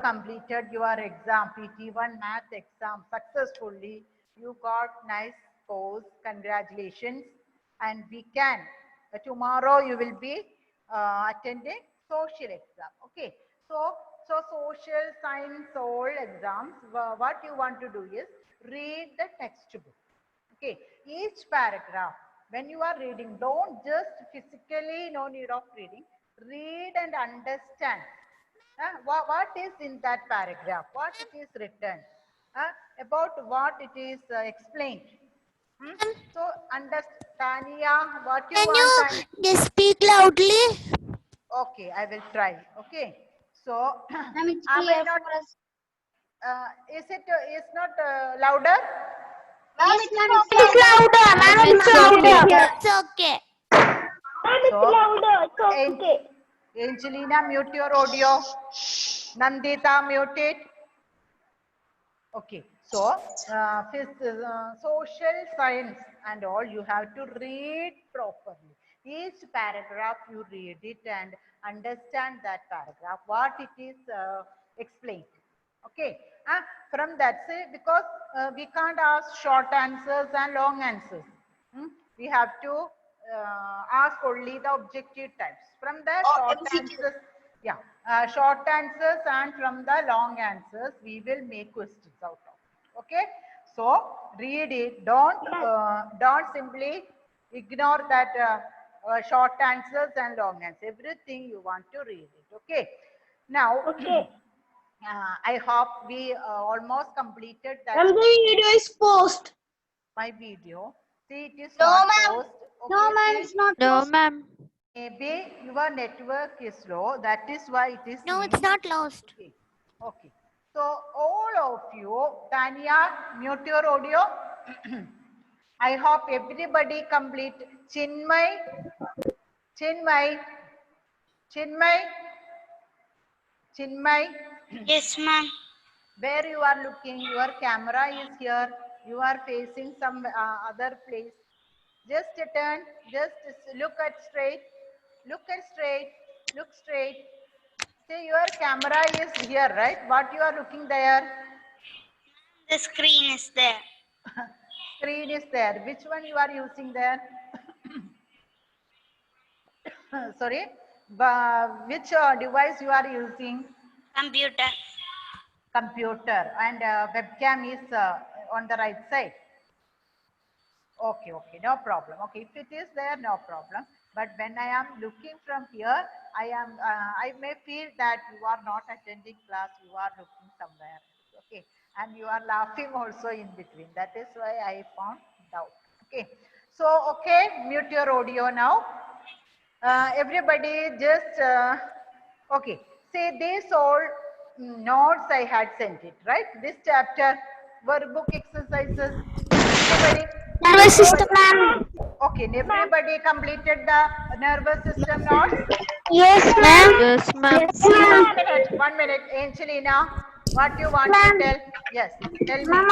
completed your exam, PT1 math exam successfully. You got nice scores. Congratulations. And we can, tomorrow you will be attending social exam. Okay. So social science all exams, what you want to do is read the textbook. Okay. Each paragraph, when you are reading, don't just physically, no need of reading. Read and understand. What is in that paragraph? What it is written? About what it is explained. So understand, Tania, what you Can want, Tania? you speak loudly? Okay, I will try. Okay. So, Ma'am, it's am clear I not? for us. Is it is not louder? Yes, ma'am, it's It's louder, ma'am. It's louder. It's okay. Ma'am, it's So, louder. It's okay. Angelina, mute your audio. Nandita, mute it. Okay. So, social science and all, you have to read properly. Each paragraph you read it and understand that paragraph, what it is explained. Okay. From that, say, because we can't ask short answers and long answers. We have to ask only the objective types. From the short answers, yeah, short answers, and from the long answers, we will make questions out of. Okay. So read it. Don't simply ignore that short answers and long answers. Everything you want to read it. Okay. Now, Okay. I hope we almost completed that. Ma'am, the video is paused. My video. See, it is No, not ma'am. paused. Okay, No, ma'am, see? it's not. No, ma'am. Maybe your network is slow. That is why it is. No, it's not lost. Okay. Okay. So all of you, Tanya, mute your audio. I hope everybody complete. Chinmay, Chinmay, Chinmay, Chinmay. Yes, ma'am. Where you are looking, your camera is here. You are facing some other place. Just turn, just look at straight, look at straight, look straight. See, your camera is here, right? What you are looking there? The screen is there. Screen is there. Which one you are using there? Sorry, which device you are using? Computer. Computer, and webcam is on the right side. Okay, okay, no problem. Okay, if it is there, no problem. But when I am looking from here, I may feel that you are not attending class, you are looking somewhere. Okay, and you are laughing also in between. That is why I found doubt. Okay, so okay, mute your audio now. Everybody just, okay, say these all notes I had sent it, right? This chapter, workbook exercises. Everybody, Nervous system, ma'am. okay, everybody completed the nervous system notes? Yes, ma'am. Yes, ma'am. Yes, ma'am. 1 minute, Angelina, what you want to tell? Yes, tell me. Ma'am, I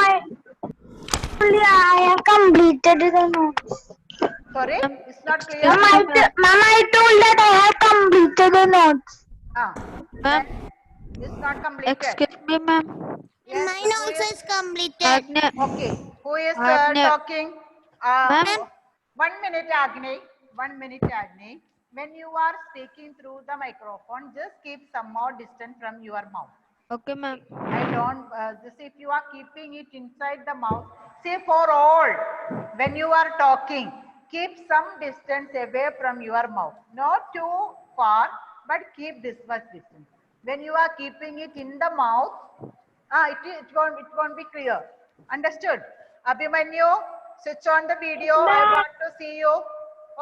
have completed the notes. Sorry, it's not clear. Ma'am, I told that I have completed the notes. Then it's not completed. Excuse me, ma'am. Yes, Mine who also is- is completed. Okay, who is talking? Ma'am. 1 minute, Agni. 1 minute, Agni. When you are speaking through the microphone, just keep some more distance from your mouth. Okay, ma'am. I don't, this if you are keeping it inside the mouth, say for all, when you are talking, keep some distance away from your mouth. Not too far, but keep this much distance. When you are keeping it in the mouth, it won't be clear. Understood? Abhimanyu, switch on the video. I want to see you.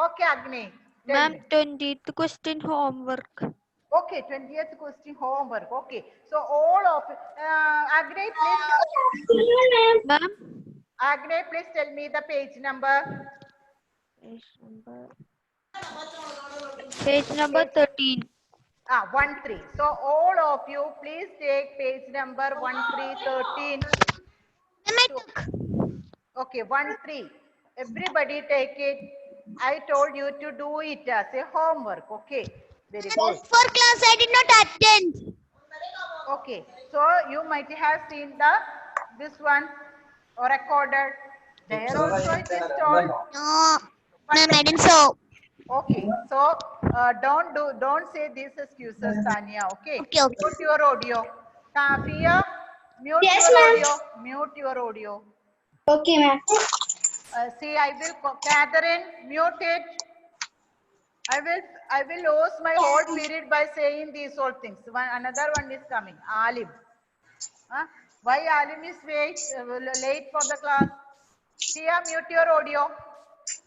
Okay, Agni. Tell Ma'am, me. 20th question homework. Okay, 20th question homework. Okay, so all of Agni, please. Ma'am. Agni, please tell me the page number. Page number 13. 1-3. So all of you, please take page number 1-3-13. Okay, 1-3. Everybody take it. I told you to do it as a homework. Okay, very good. For class, I did not attend. Okay, so you might have seen this one or recorded. There also it is told. No. But Ma'am, I didn't so. okay, so don't say these excuses, Tanya. Okay, Okay, okay. mute your audio. Kafia, mute Yes, your ma'am. audio. Mute your audio. Okay, ma'am. See, I will Catherine, mute it. I will lose my whole period by saying these all things. Another one is coming. Alim. Huh? Why Alim is late for the class? Tia, mute your audio.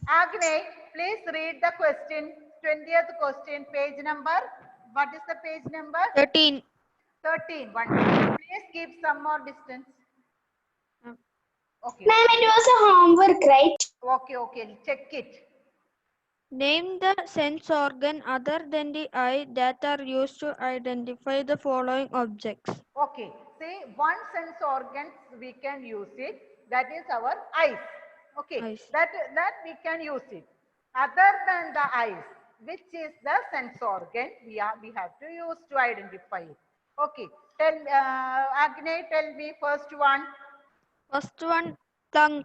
Agne, please read the question. 20th question, page number. What is the page number? 13. 13. Wonderful. Please keep some more distance. Okay. Ma'am, it was a homework, right? Okay. Check it. Name the sense organ other than the eye that are used to identify the following objects. Okay, see one sense organs we can use it, that is our eyes. Okay, Eyes. that we can use it. Other than the eyes, which is the sense organ we have to use to identify it. Okay, tell Agne, tell me first one. First one, tongue.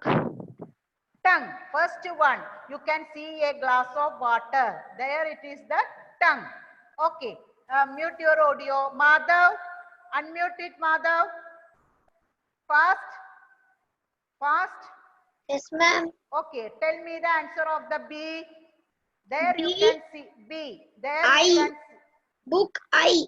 Tongue, first one. You can see a glass of water. There it is the tongue. Okay, mute your audio. Madhav, unmute it, Madhav. Fast. Yes, ma'am. Okay, tell me the answer of the B. There you B. can see B. There I. you can see. Book I.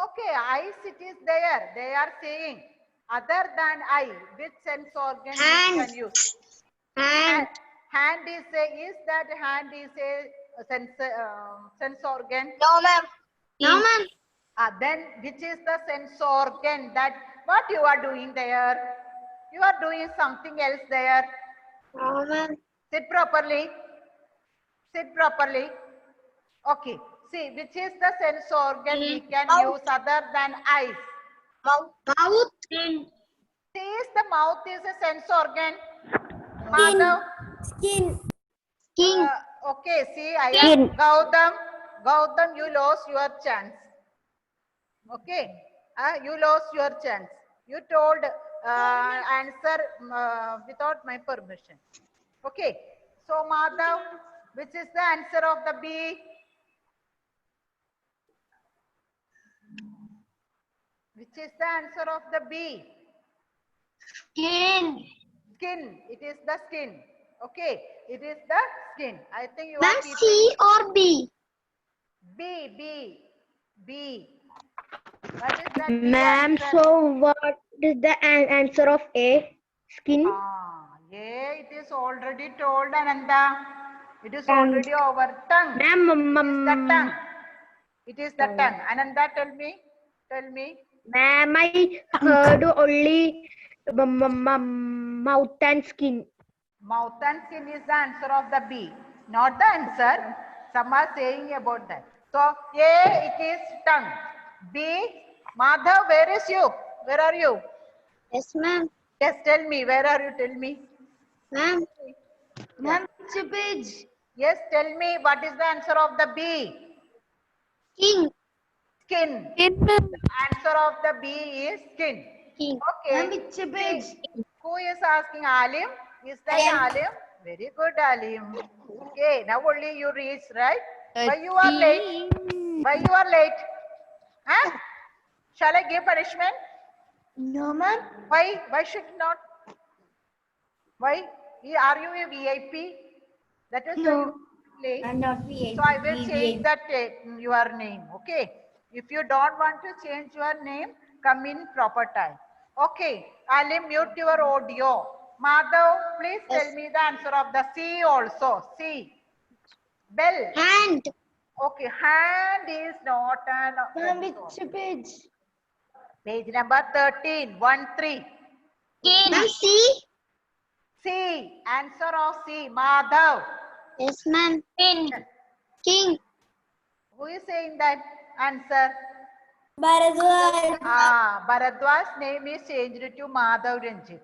Okay, eyes it is there. They are saying other than eye, which sense organ you Hand. can use? Hand. Hand is that hand is a sense organ? No, ma'am. No, ma'am. Then which is the sense organ that what you are doing there? You are doing something else there. No, ma'am. Sit properly. Sit properly. Okay. See, which is the sense organ we can Mouth. use other than eyes? Mouth. Skin. See, is the mouth is a sense organ. Madhav. Skin. Skin. Okay. See, I Skin. am Gautam. Gautam, you lost your chance. Okay. You lost your chance. You told answer without my permission. Okay. So, Madhav, which is the answer of the B? Which is the answer of the B? Skin. Skin. It is the skin. Okay. It is the skin. I think you Ma'am, are keeping C or B? B. What is that B Ma'am, answer? so what is the answer of A? Skin. Yeah, it is already told, Ananda. It is already over. Tongue. Ma'am, It is the tongue. Ananda, tell me. ma'am, I heard only mouth and skin. Mouth and skin is the answer of the B. Not the answer. Some are saying about that. So, A, it is tongue. B, Madhav, where is you? Where are you? Yes, ma'am. Yes, tell me. Where are you? Tell me. Ma'am. Ma'am, it's a page. Yes, tell me what is the answer of the B? King. Skin. In the Answer of the B is skin. King. Okay. Ma'am, it's a page. Who is asking Alim? Is that Alim? Very good, Alim. Okay, now only you reach, right? Why you are late? Huh? Shall I give punishment? No, ma'am. Why? Why should not? Why? Are you a VIP? That is why you late. I'm not VIP. So I will change that your name. Okay. If you don't want to change your name, come in proper time. Okay. Alim, mute your audio. Madhav, please tell me the answer of the C also. C. Bell. Hand. Okay. Hand is not an. Ma'am, it's a page. Page number 13. 1-3. King. Ma'am, C. C. Answer of C. Madhav. Yes, ma'am. King. King. Who is saying that answer? Bharadwaj. Bharadwaj's name is changed to Madhav Ranjit.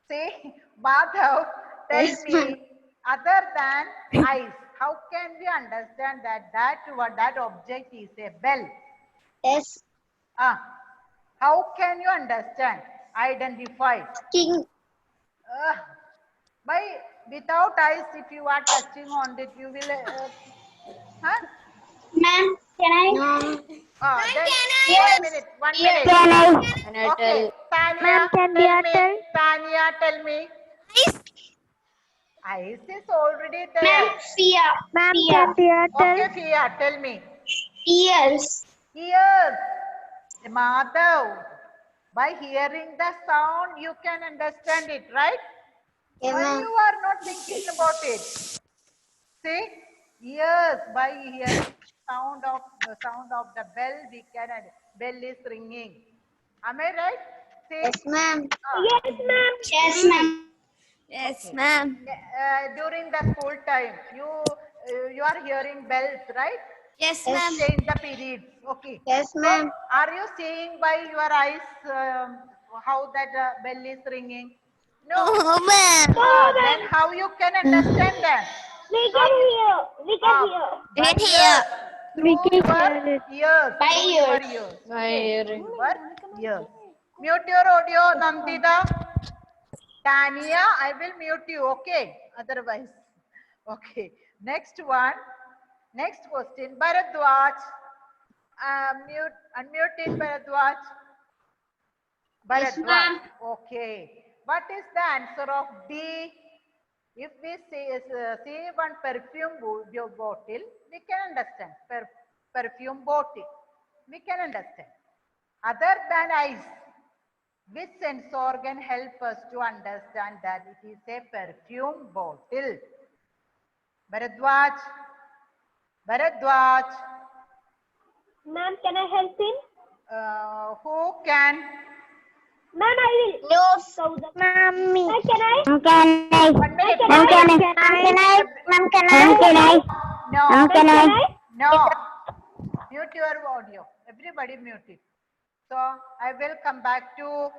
Say, Madhav, tell Yes, me, other than eyes, how can we understand that object is a bell? Yes. How can you understand? Identify. King. By without eyes, if you are touching on it, you will. Huh? Ma'am, can I? Then Yes. 1 minute. 1 Yes. minute. Can I? Okay. Tanya, Ma'am, can we tell me. tell? Tanya, tell me. Eyes is already Ma'am, there. fear. Ma'am, Fear. can we tell? Okay, Fia, tell me. Ears. Ears. Madhav. By hearing the sound, you can understand it, right? Yes, Why ma'am. you are not thinking about it? See, ears. By hearing the sound of the bell, we can bell is ringing. Am I right? See. Yes, ma'am. Yes, ma'am. Yes, ma'am. Yes, ma'am. During the school time, you are hearing bells, right? Yes, Yes. ma'am. Change the periods. Okay. Yes, So, ma'am. are you seeing by your eyes how that bell is ringing? No. Oh, ma'am. Then how you can understand that? We can hear. We can hear. By Can hear. ears. We Through can your hear it. ears. By Through your ears. ears. By Okay. hearing. Through your ears. Mute your audio, Nandita. Tania, I will mute you, okay? Otherwise. Okay. Next one. Next question. Bharadwaj. Unmute it, Bharadwaj. Yes, Bharadwaj. ma'am. Okay. What is the answer of D? If we see one perfume bottle, we can understand. Perfume bottle. We can understand. Other than eyes, which sense organ help us to understand that it is a perfume bottle? Bharadwaj. Bharadwaj. Ma'am, can I help him? Who can? Ma'am, I will. Nose. Ma'am, me. Can I? One minute. Ma'am, can I? Ma'am, can I? No. Ma'am, can I? No. Mute your audio. Everybody mute it. So I will come back to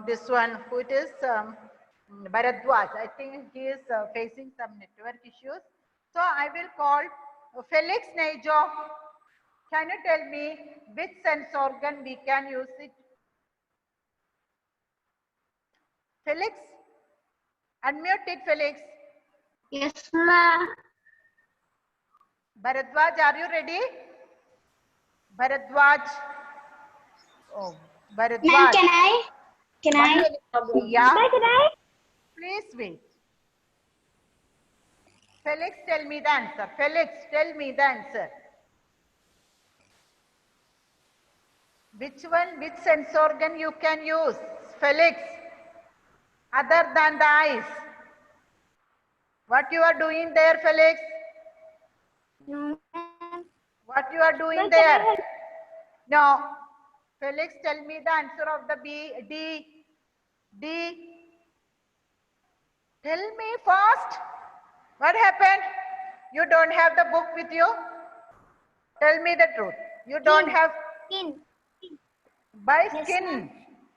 this one. Who it is? Bharadwaj. I think he is facing some network issues. So I will call Felix Nejo. Can you tell me which sense organ we can use it? Felix? Unmute it, Felix. Yes, ma'am. Bharadwaj, are you ready? Bharadwaj. Oh, Ma'am, Bharadwaj. can I? Can I? Yeah. Ma'am, can I? Please wait. Felix, tell me the answer. Felix, tell me the answer. Which one, which sense organ you can use? Felix, other than the eyes. What you are doing there, Felix? What you are doing Ma'am, can I there? help? No. Felix, tell me the answer of the D. Tell me fast. What happened? You don't have the book with you? Tell me the truth. You don't have Skin. by Yes, skin. ma'am.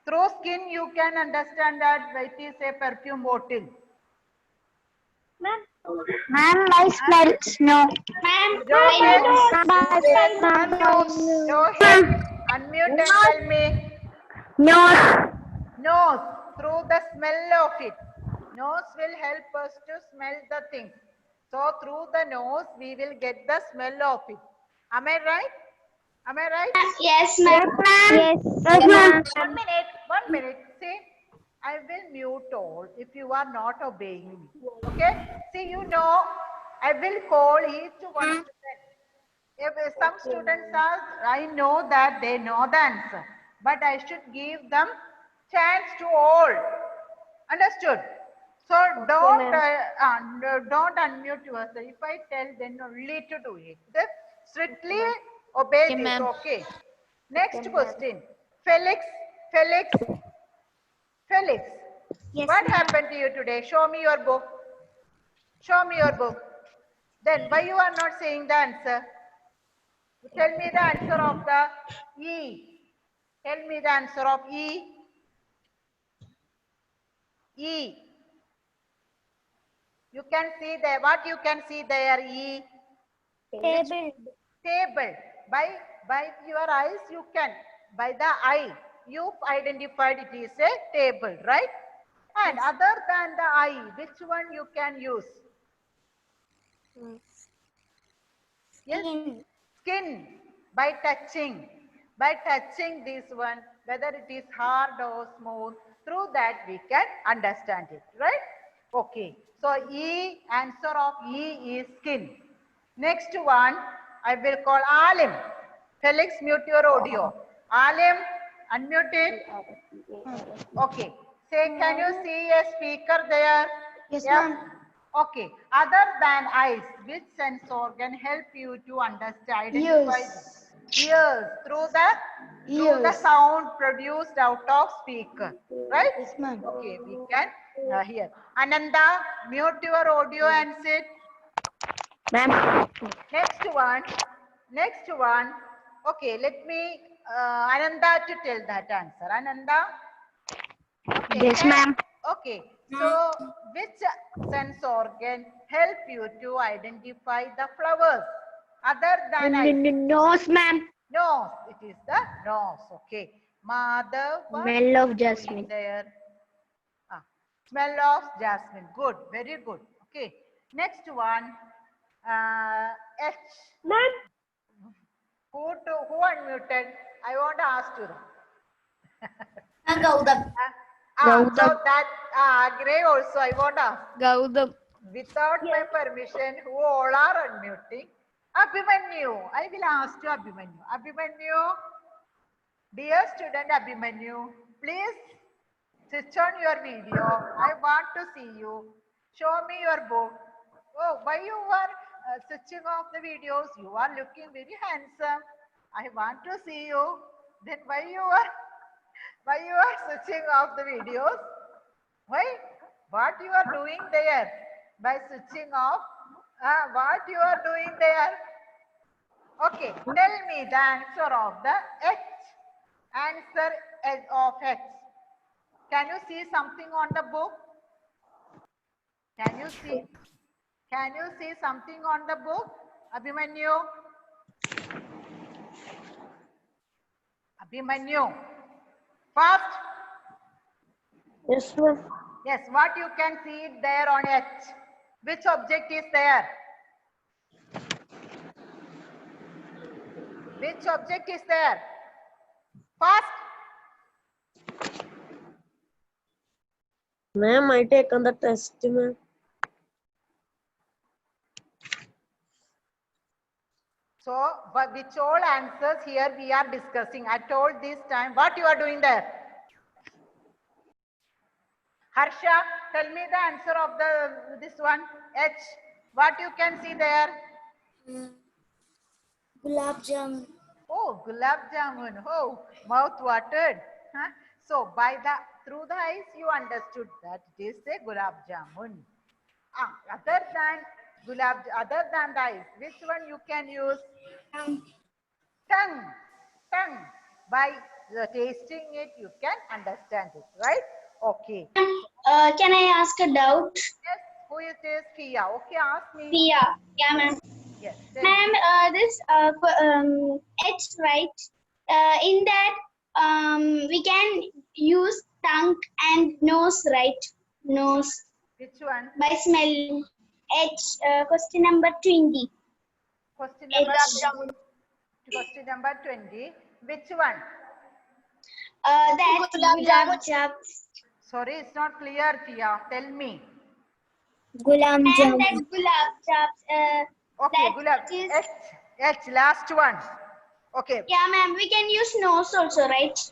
Through skin you can understand that it is a perfume bottle. Ma'am. Ma'am, I smell snow. Ma'am, Rohit, Ma'am, Rohit, unmute and tell me. nose. Nose, through the smell of it. Nose will help us to smell the things. So through the nose we will get the smell of it. Am I right? Am I right? Yes, ma'am. Yes. Yes, ma'am. 1 minute, 1 minute. See, I will mute all if you are not obeying me. Okay? See, you know, I will call each one student. If some students are, I know that they know the answer, but I should give them chance to all. Understood? So don't unmute yourself. If I tell, then only to do it. Strictly obey Okay, this. ma'am. Okay. Next question. Felix. Felix. Felix. Yes, What ma'am. happened to you today? Show me your book. Show me your book. Then why you are not saying the answer? Tell me the answer of the E. Tell me the answer of E. E. You can see there. What you can see there? E. Table. Table. By your eyes you can. by the eye, you identified it is a table, right? And other than the eye, which one you can use? Yes, skin, by touching. By touching this one, whether it is hard or smooth, through that we can understand it, right? Okay, so E, answer of E is skin. Next one, I will call Alim. Felix, mute your audio. Alim, unmute it. Okay, say, can you see a speaker there? Yes, Yeah. ma'am. Okay, other than eyes, which sense organ help you to understand, identify? Ears, through the sound produced out of speaker, right? Yes, ma'am. Okay, we can hear. Ananda, mute your audio and sit. Ma'am. Next one. Okay, let me Ananda to tell that answer. Ananda. Okay, Yes, ma'am. Okay, so which sense organ help you to identify the flowers other than eyes? Nose, ma'am. Nose, it is the nose. Okay, Mother, what Smell you of are jasmine. doing there? Smell of jasmine. Good, very good. Okay, next one. H. Ma'am. Who unmuted? I want to ask you. Gaudam. So that Gray also I want to ask. Gaudam. Without my permission, who all are unmuting? Abhimanyu. I will ask you Abhimanyu. Abhimanyu, dear student Abhimanyu, please switch on your video. I want to see you. Show me your book. Oh, why you are switching off the videos? You are looking very handsome. I want to see you. Then why you are switching off the videos? Why? What you are doing there by switching off? What you are doing there? Okay, tell me the answer of the H. Answer of H. Can you see something on the book? Can you see something on the book? Abhimanyu? Abhimanyu. Fast. Yes, ma'am. Yes, what you can see it there on H. Which object is there? Which object is there? Fast. Ma'am, I take on the test, ma'am. So, which all answers here we are discussing. I told this time, what you are doing there? Harsha, tell me the answer of this one, H. What you can see there? Gulab jamun. Oh, gulab jamun. Oh, mouth watered. Huh? So, through the eyes, you understood that it is a gulab jamun. Other than the eyes, which one you can use? Tongue. By tasting it, you can understand it, right? Okay. Can I ask a doubt? Yes, who is this? Kia. Okay, ask me. Priya. Yeah, ma'am. Yes. tell me. Ma'am, this H, right? In that, we can use tongue and nose, right? Nose Which one? by smelling. H. Question number 20. Question H. number 20. Which one? That gulab jamun. Sorry, it's not clear, Kia. Tell me. Gulab jamun. And that gulab jamun. Okay, That gulab. is- H, last one. Okay. Yeah, ma'am. We can use nose also, right?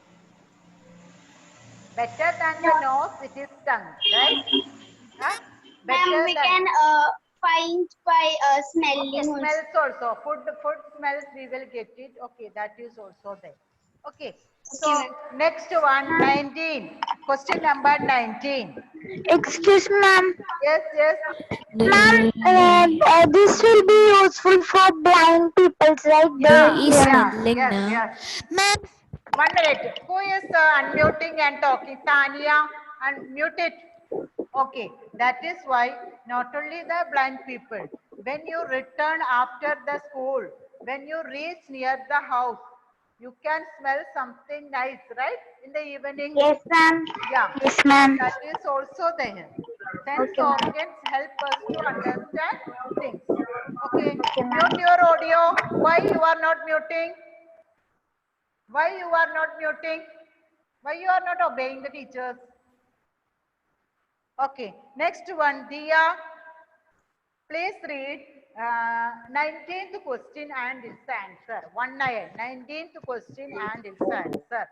Better than the nose, it is tongue, right? Huh? Ma'am, we can find by smelling. Okay, also. smells also. Food smells, we will get it. Okay, that is also there. Okay. So, next one, 19. Question number 19. Excuse me, ma'am. Yes. Ma'am, this will be useful for blind people, right? Yes. Ma'am. 1 minute. Who is unmuting and talking? Tanya, unmute it. Okay, that is why not only the blind people, when you return after the school, when you reach near the house, You can smell something nice, right? In the evening. Yes, ma'am. Yeah. Yes, ma'am. That is also there. Sense Okay, ma'am. organs help us to understand things. Okay. Okay, ma'am. Mute your audio. Why you are not muting? Why you are not muting? Why you are not obeying the teachers? Okay. Next one, Dia. Please read 19th question and its answer. 19th question and its answer.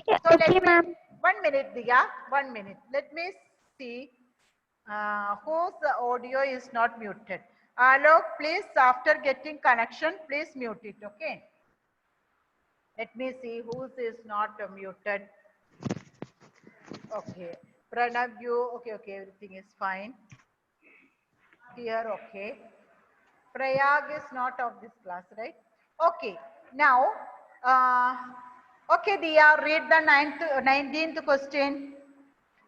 Yeah, So okay, let me, ma'am. 1 minute, Diya, 1 minute. Let me see whose audio is not muted. Alok, please, after getting connection, please mute it, okay? Let me see whose is not muted. Okay. Pranav, you, okay, everything is fine. Here, okay. Prayag is not of this class, right? Okay. Now, okay, Diya, read the 19th question.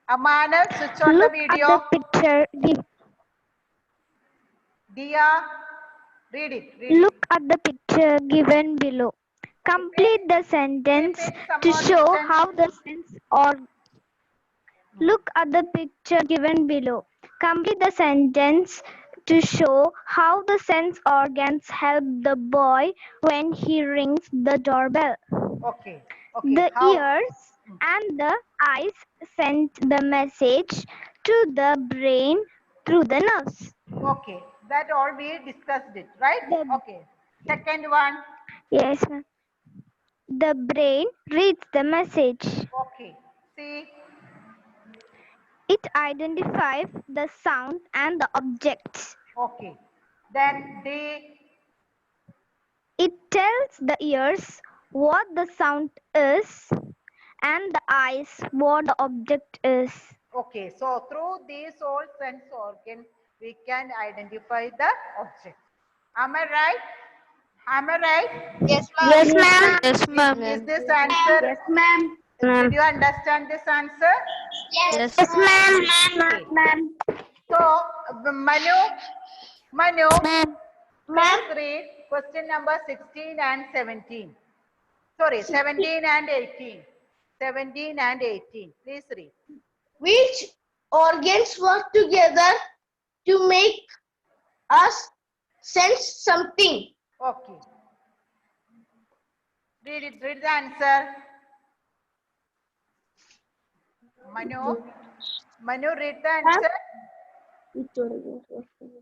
Amana, switch on the Look at video. the picture. Diya, read it. Look at the picture given below. Complete the sentence some to more show distance. how the sense or look at the picture given below. Complete the sentence to show how the sense organs help the boy when he rings the doorbell. Okay. The How? ears and the eyes send the message to the brain through the nerves. Okay. That all we discussed it, right? The- Okay. Second one. Yes, ma'am. The brain reads the message. Okay. See. It identifies the sound and the objects. Okay. Then D. It tells the ears what the sound is and the eyes what the object is. Okay. So through these all sense organs, we can identify the object. Am I right? Am I right? Yes, Yes, ma'am. Yes, ma'am. Is this answer? Yes, ma'am. Did you understand this answer? Yes, Yes, ma'am. Okay. Ma'am. So, Manu, Ma'am. please read question number 16 and 17. Sorry, 17 and 18. 17 and 18. Please read. Which organs work together to make us sense something? Okay. Read it. Read the answer. Manu, read the answer.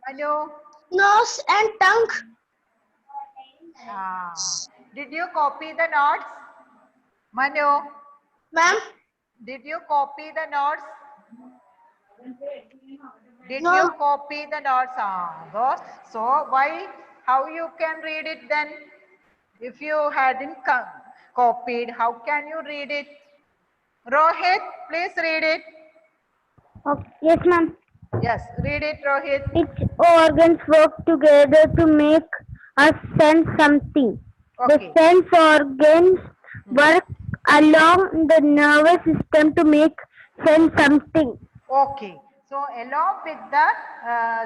Manu. Nose and tongue. Did you copy the notes? Manu, Ma'am, did you copy the notes? Did No. you copy the notes? So why, how you can read it then? If you hadn't copied, how can you read it? Rohit, please read it. Okay. Yes, ma'am. Yes, read it, Rohit. Its organs work together to make us sense something. Okay. The sense organs work along the nervous system to make sense something. Okay. So along with the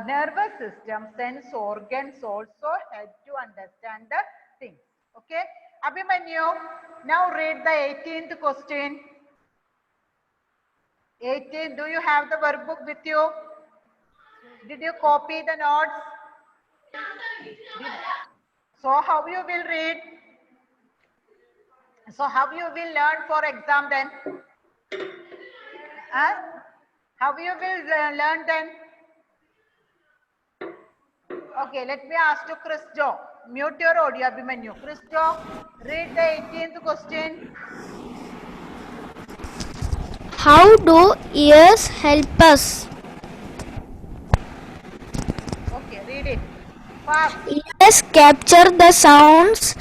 nervous system, sense organs also help to understand the things. Okay. Abhimanyu, now read the 18th question. 18, do you have the workbook with you? Did you copy the notes? So how you will read? So how you will learn for exam then? Huh? How you will learn then? Okay, let me ask to Chris Jo. Mute your audio, Abhimanyu. Chris Jo, read the 18th question. How do ears help us? Okay, read it. Fast. Ears capture the sounds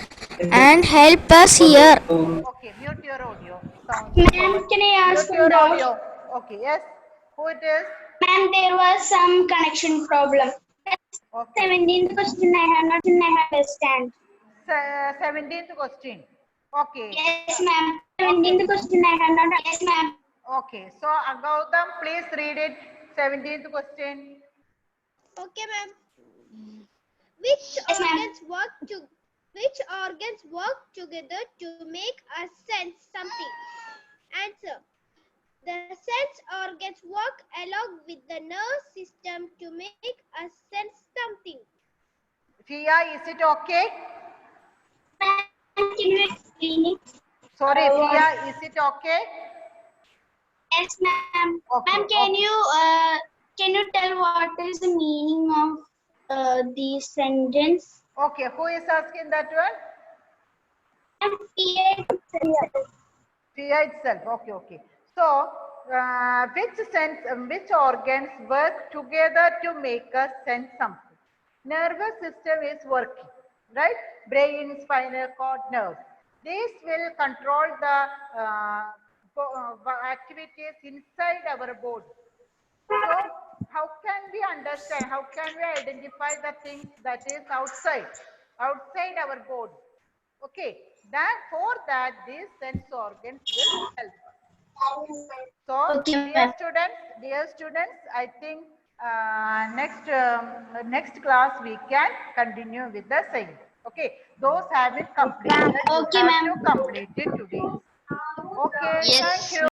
and help us hear. Okay, mute your audio. Sound. ma'am, can I ask Mute some your doubt? audio. Okay, yes. Who it is? Ma'am, there was some connection problem. Okay. 17th question I have not understand. 17th question. Okay. Yes, ma'am. 17th question I have not. Yes, ma'am. Okay. So, Gautam, please read it. 17th question. Okay, ma'am. Which Yes, ma'am. organs work Which organs work together to make us sense something? Answer. The sense organs work along with the nerve system to make us sense something. Fia, is it okay? Ma'am, can you explain it? Sorry, Fia, is it okay? Yes, ma'am. Okay, Ma'am, can you tell what is the meaning of the sentence? Okay, who is asking that one? And fear itself. Fia itself. Okay, okay. So, which organs work together to make us sense something? Nervous system is working, right? Brain, spinal cord, nerves. These will control the activities inside our body. So, how can we understand? How can we identify the things that is outside our body? Okay, that for that these sense organs will help us. So, Okay, ma'am. dear students, I think next class we can continue with the same. Okay, those have been completed. Okay, You have to ma'am. complete it today. Okay, Yes. thank you.